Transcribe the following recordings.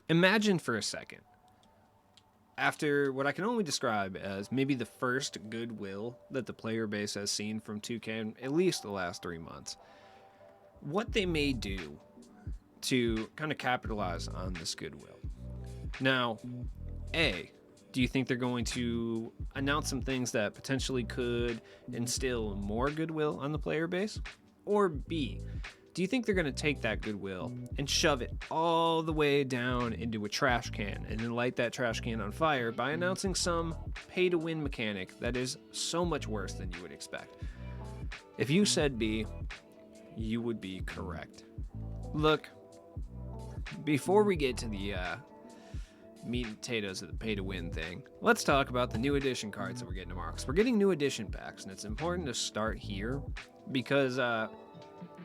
Imagine for a second, after what I can only describe as maybe the first goodwill that the player base has seen from 2K in at least the last 3 months, what they may do to kind of capitalize on this goodwill. Now, A, do you think they're going to announce some things that potentially could instill more goodwill on the player base? Or B, do you think they're going to take that goodwill and shove it all the way down into a trash can and then light that trash can on fire by announcing some pay to win mechanic that is so much worse than you would expect? If you said B, you would be correct. Look, before we get to the meat and potatoes of the pay to win thing, let's talk about the new edition cards that we're getting tomorrow. Because we're getting new edition packs, and it's important to start here because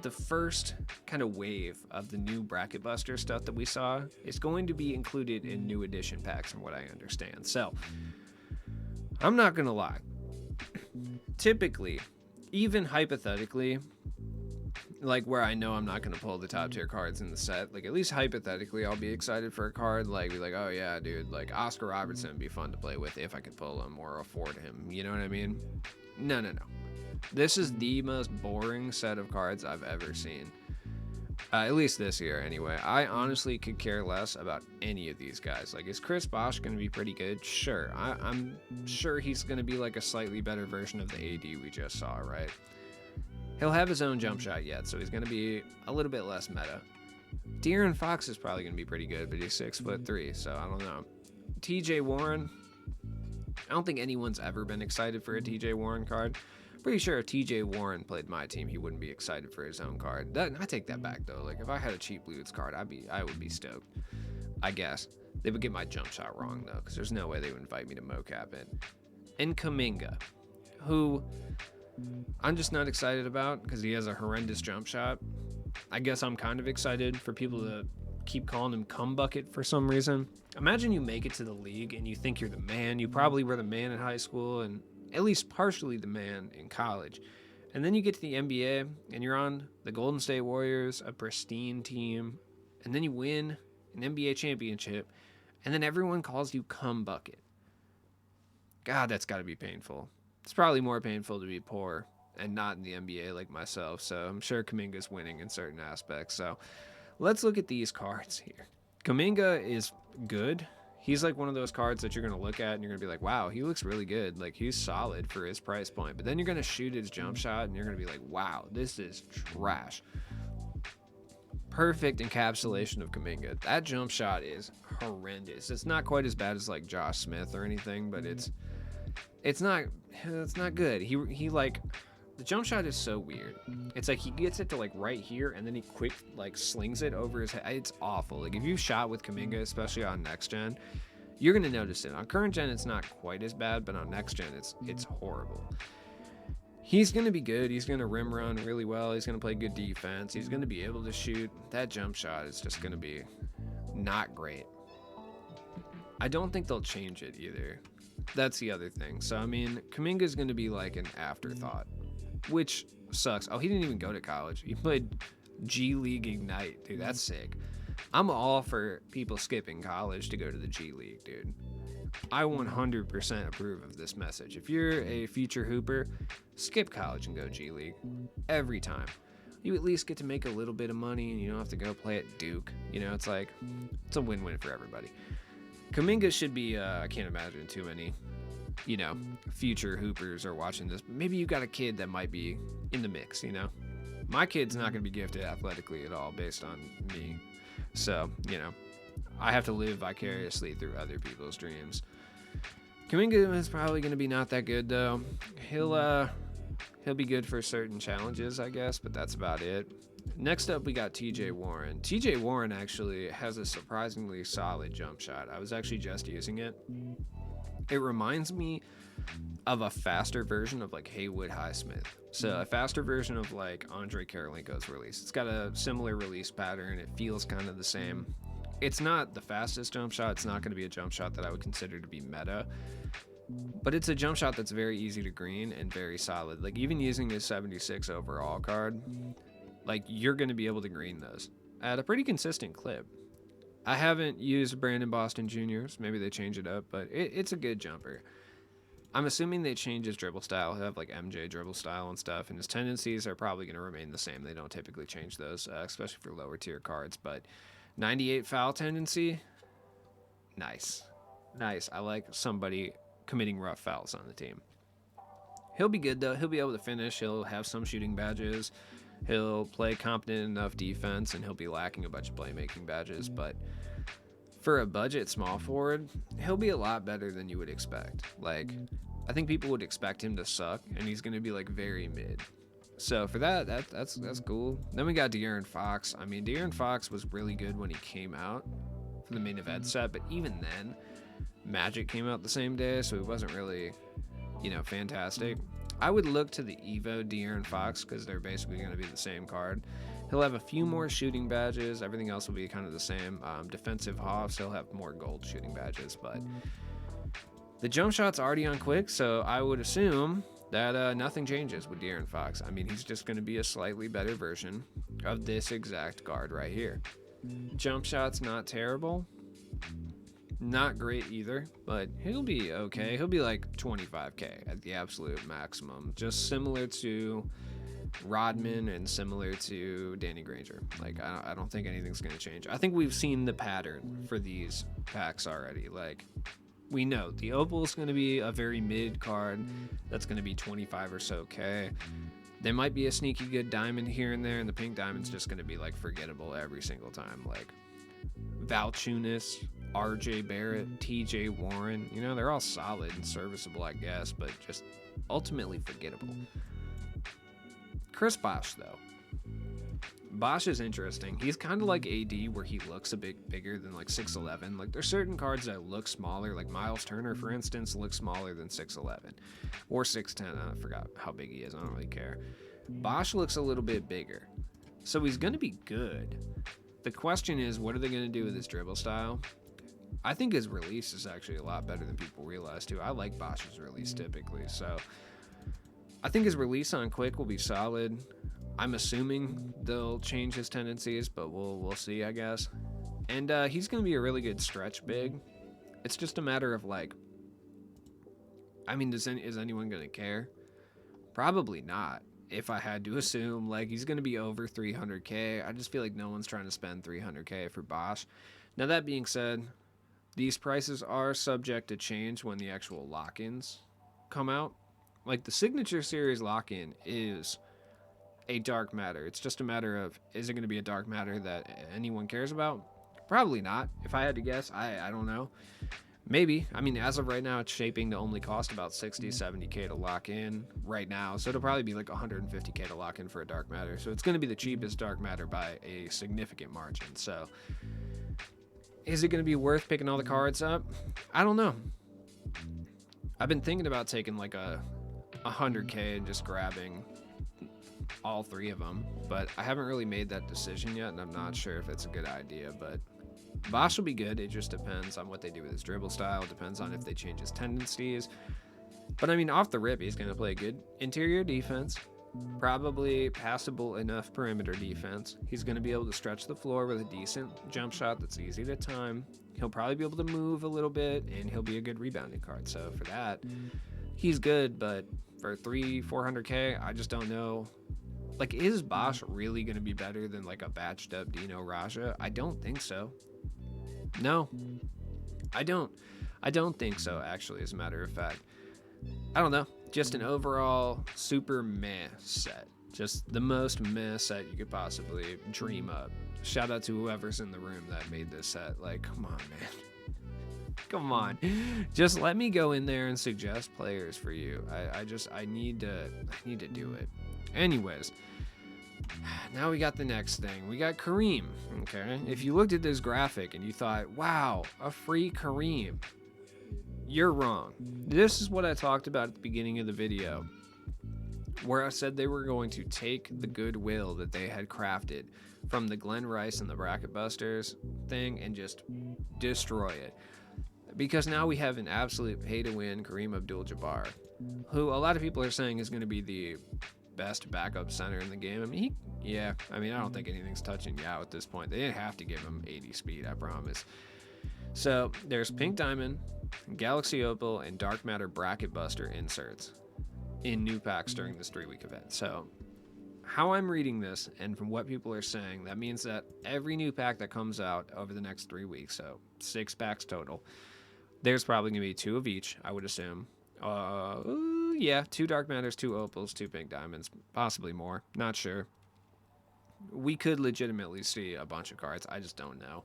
the first kind of wave of the new bracket buster stuff that we saw is going to be included in new edition packs, from what I understand. So, I'm not gonna lie. Typically, even hypothetically, like where I know I'm not going to pull the top tier cards in the set, like at least hypothetically I'll be excited for a card, like be like, oh yeah dude, like Oscar Robertson would be fun to play with if I could pull him or afford him, you know what I mean? No. This is the most boring set of cards I've ever seen. At least this year anyway. I honestly could care less about any of these guys. Like, is Chris Bosh going to be pretty good? Sure. I'm sure he's going to be like a slightly better version of the AD we just saw, right? He'll have his own jump shot yet, so he's going to be a little bit less meta. De'Aaron Fox is probably going to be pretty good, but he's 6'3", so I don't know. TJ Warren, I don't think anyone's ever been excited for a TJ Warren card. Pretty sure if TJ Warren played my team, he wouldn't be excited for his own card. I take that back though. Like if I had a cheap Loots card, I would be stoked. I guess they would get my jump shot wrong though, because there's no way they would invite me to mocap it. And Kuminga, who I'm just not excited about because he has a horrendous jump shot. I guess I'm kind of excited for people to keep calling him cum bucket for some reason. Imagine you make it to the league and you think you're the man. You probably were the man in high school and at least partially the man in college. And then you get to the NBA and you're on the Golden State Warriors, a pristine team, and then you win an NBA championship, and then everyone calls you cum bucket. God, that's got to be painful. It's probably more painful to be poor and not in the NBA like myself, so I'm sure Kuminga's winning in certain aspects. So let's look at these cards here. Kuminga is good. He's like one of those cards that you're going to look at and you're going to be like, wow, he looks really good. Like, he's solid for his price point. But then you're going to shoot his jump shot and you're going to be like, wow, this is trash. Perfect encapsulation of Kuminga. That jump shot is horrendous. It's not quite as bad as like Josh Smith or anything, but it's not good. He like, the jump shot is so weird. It's like he gets it to like right here and then he quick like slings it over his head. It's awful. Like if you shot with Kuminga, especially on next gen, you're gonna notice it. On current gen, it's not quite as bad, but on next gen, it's horrible. He's gonna be good. He's gonna rim run really well. He's gonna play good defense. He's gonna be able to shoot. That jump shot is just gonna be not great. I don't think they'll change it either. That's the other thing. So I mean, Kuminga's gonna be like an afterthought, which sucks. Oh, he didn't even go to college. He played G League Ignite. Dude, that's sick. I'm all for people skipping college to go to the G League, dude. I 100% approve of this message. If you're a future hooper, skip college and go G League every time. You at least get to make a little bit of money and you don't have to go play at Duke. You know, it's like, it's a win-win for everybody. Kuminga should be, I can't imagine too many, you know, future hoopers are watching this. Maybe you got a kid that might be in the mix, you know. My kid's not going to be gifted athletically at all based on me. So, you know, I have to live vicariously through other people's dreams. Kuminga is probably going to be not that good, though. He'll be good for certain challenges, I guess, but that's about it. Next up, we got TJ Warren. TJ Warren actually has a surprisingly solid jump shot. I was actually just using it. It reminds me of a faster version of like Haywood Highsmith. So a faster version of like Andre Karolinko's release. It's got a similar release pattern. It feels kind of the same. It's not the fastest jump shot. It's not going to be a jump shot that I would consider to be meta. But it's a jump shot that's very easy to green and very solid. Like even using his 76 overall card, like you're going to be able to green those at a pretty consistent clip. I haven't used Brandon Boston Jr.'s. Maybe they change it up, but it's a good jumper. I'm assuming they change his dribble style. He'll have like MJ dribble style and stuff, and his tendencies are probably going to remain the same. They don't typically change those, especially for lower tier cards. But 98 foul tendency, nice. Nice. I like somebody committing rough fouls on the team. He'll be good, though. He'll be able to finish. He'll have some shooting badges. He'll play competent enough defense, and he'll be lacking a bunch of playmaking badges. But for a budget small forward, he'll be a lot better than you would expect. Like, I think people would expect him to suck, and he's going to be, like, very mid. So for that's cool. Then we got De'Aaron Fox. I mean, De'Aaron Fox was really good when he came out for the main event set, but even then, Magic came out the same day, so he wasn't really, fantastic. I would look to the Evo De'Aaron Fox because they're basically going to be the same card. He'll have a few more shooting badges. Everything else will be kind of the same. Defensive Hoffs, he'll have more gold shooting badges, but the jump shot's already on quick, so I would assume that nothing changes with De'Aaron Fox. I mean, he's just going to be a slightly better version of this exact guard right here. Jump shot's not terrible. Not great either, but he'll be okay. He'll be like 25k at the absolute maximum. Just similar to Rodman and similar to Danny Granger. Like, I don't think anything's going to change. I think we've seen the pattern for these packs already. Like, we know the Opal is going to be a very mid card that's going to be 25 or so k. There might be a sneaky good diamond here and there, and the pink diamond's just going to be like forgettable every single time. Like Valanciunas, RJ Barrett, TJ Warren, they're all solid and serviceable, I guess, but just ultimately forgettable. Chris Bosh, though. Bosh is interesting. He's kind of like AD, where he looks a bit bigger than like 6'11". Like, there's certain cards that look smaller, like Miles Turner, for instance, looks smaller than 6'11", or 6'10". I forgot how big he is. I don't really care. Bosh looks a little bit bigger, so he's going to be good. The question is, what are they going to do with his dribble style? I think his release is actually a lot better than people realize, too. I like Bosh's release typically, so I think his release on quick will be solid. I'm assuming they'll change his tendencies, but we'll see, I guess. And he's going to be a really good stretch big. It's just a matter of, like, I mean, is anyone going to care? Probably not. If I had to assume, like, he's going to be over 300k. I just feel like no one's trying to spend 300k for Bosh. Now, that being said, these prices are subject to change when the actual lock-ins come out. Like, the Signature Series lock-in is a dark matter. It's just a matter of, is it going to be a dark matter that anyone cares about? Probably not. If I had to guess, I don't know. Maybe. I mean, as of right now, it's shaping to only cost about 60, 70k to lock in right now. So it'll probably be like 150k to lock in for a dark matter. So it's going to be the cheapest dark matter by a significant margin. So is it going to be worth picking all the cards up? I don't know. I've been thinking about taking like a 100k and just grabbing all three of them, but I haven't really made that decision yet, and I'm not sure if it's a good idea. But Bosh will be good. It just depends on what they do with his dribble style. It depends on if they change his tendencies. But I mean, off the rip, he's going to play good interior defense, probably passable enough perimeter defense. He's going to be able to stretch the floor with a decent jump shot that's easy to time. He'll probably be able to move a little bit, and he'll be a good rebounding card. So for that, he's good. But for 400k, I just don't know. Like, is Bosh really going to be better than like a batched up Dino Raja? I don't think so. No, I don't think so, actually, as a matter of fact. I don't know. Just an overall super meh set. Just the most meh set you could possibly dream up. Shout out to whoever's in the room that made this set. Like, come on, man. Come on. Just let me go in there and suggest players for you. I need to do it. Anyways, now we got the next thing. We got Kareem, okay? If you looked at this graphic and you thought, wow, a free Kareem, you're wrong. This is what I talked about at the beginning of the video, where I said they were going to take the goodwill that they had crafted from the Glenn Rice and the Bracket Busters thing and just destroy it. Because now we have an absolute pay-to-win Kareem Abdul-Jabbar, who a lot of people are saying is going to be the best backup center in the game. I mean, I don't think anything's touching Yao at this point. They didn't have to give him 80 speed, I promise. So there's Pink Diamond, Galaxy Opal, and Dark Matter Bracket Buster inserts in new packs during this 3-week event. So how I'm reading this, and from what people are saying, that means that every new pack that comes out over the next 3 weeks, so 6 packs total, there's probably going to be 2 of each, I would assume. 2 Dark Matters, 2 Opals, 2 Pink Diamonds, possibly more. Not sure. We could legitimately see a bunch of cards. I just don't know.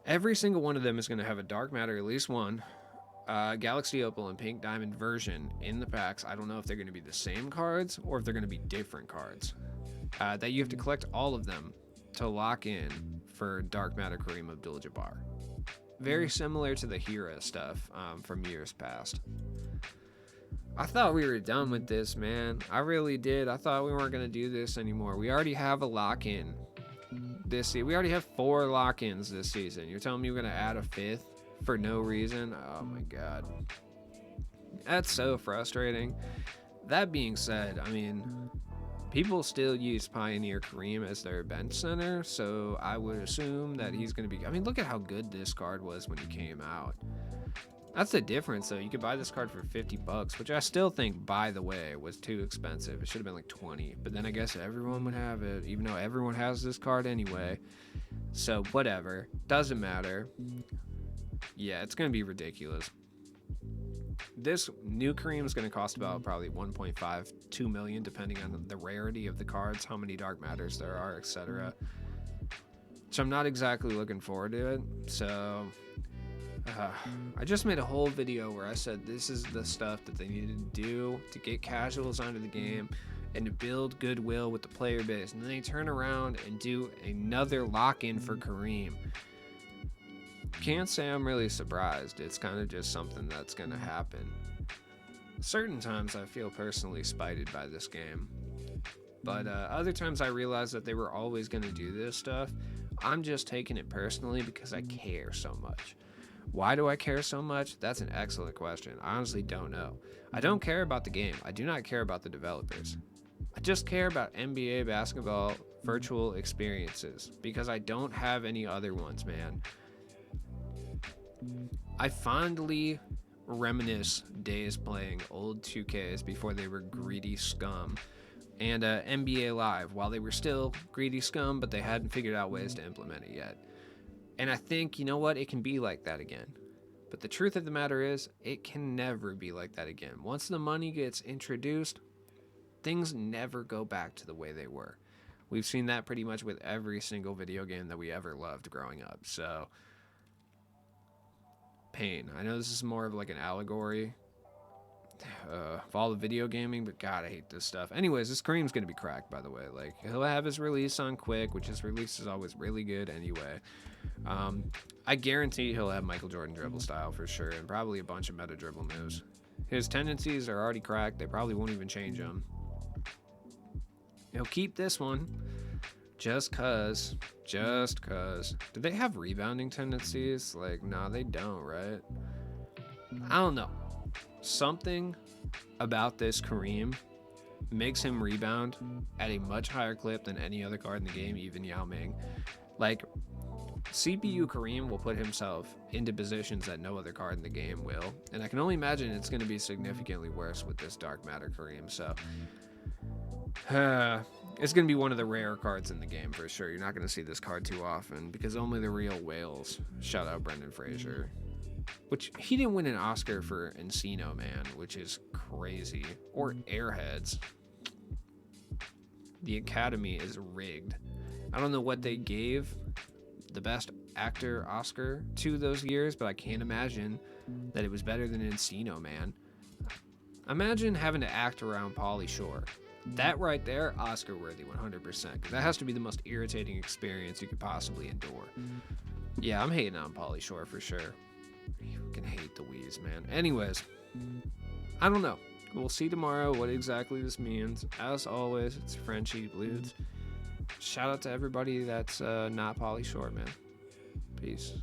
Every single one of them is going to have a Dark Matter, at least one, Galaxy Opal and Pink Diamond version in the packs. I don't know if they're going to be the same cards or if they're going to be different cards. That you have to collect all of them to lock in for Dark Matter Kareem Abdul-Jabbar. Very similar to the Hera stuff from years past. I thought we were done with this, man. I really did. I thought we weren't going to do this anymore. We already have a lock-in this season. We already have 4 lock-ins this season. You're telling me we're going to add a 5th for no reason? Oh my god. That's so frustrating. That being said, I mean, people still use Pioneer Kareem as their bench center, so I would assume that he's going to be... I mean, look at how good this card was when he came out. That's the difference, though. You could buy this card for $50, which I still think, by the way, was too expensive. It should have been like 20, but then I guess everyone would have it, even though everyone has this card anyway. So, whatever. Doesn't matter. Yeah, it's going to be ridiculous. This new Kareem is going to cost about probably 1.5, 2 million, depending on the rarity of the cards, how many Dark Matters there are, etc. So I'm not exactly looking forward to it. So I just made a whole video where I said this is the stuff that they needed to do to get casuals onto the game and to build goodwill with the player base. And then they turn around and do another lock-in for Kareem. Can't say I'm really surprised. It's kind of just something that's going to happen. Certain times I feel personally spited by this game. But other times I realize that they were always going to do this stuff. I'm just taking it personally because I care so much. Why do I care so much? That's an excellent question. I honestly don't know. I don't care about the game. I do not care about the developers. I just care about NBA basketball virtual experiences because I don't have any other ones, man. I fondly reminisce days playing old 2Ks before they were greedy scum, and NBA Live while they were still greedy scum, but they hadn't figured out ways to implement it yet. And I think, you know what, it can be like that again. But the truth of the matter is, it can never be like that again. Once the money gets introduced, things never go back to the way they were. We've seen that pretty much with every single video game that we ever loved growing up. So, pain. I know this is more of like an allegory of all the video gaming, but god, I hate this stuff. Anyways, this Kareem's gonna be cracked, by the way. Like, he'll have his release on quick, which his release is always really good anyway. I guarantee he'll have Michael Jordan dribble style for sure, and probably a bunch of meta dribble moves. His tendencies are already cracked. They probably won't even change them. He'll keep this one just cause. Do they have rebounding tendencies? Like, nah, they don't, right? I don't know. Something about this Kareem makes him rebound at a much higher clip than any other card in the game, even Yao Ming. Like, CPU Kareem will put himself into positions that no other card in the game will, and I can only imagine it's going to be significantly worse with this Dark Matter Kareem. So it's going to be one of the rare cards in the game for sure. You're not going to see this card too often because only the real whales. Shout out Brendan Fraser. Which, he didn't win an Oscar for Encino Man, which is crazy. Or Airheads. The Academy is rigged. I don't know what they gave the best actor Oscar to those years, but I can't imagine that it was better than Encino Man. Imagine having to act around Pauly Shore. That right there, Oscar worthy 100%. That has to be the most irritating experience you could possibly endure. Yeah, I'm hating on Pauly Shore for sure. You can hate the Wheeze, man. Anyways, I don't know. We'll see tomorrow what exactly this means. As always, it's Frenchie Blues. Shout out to everybody that's not Pauly Shore, man. Peace.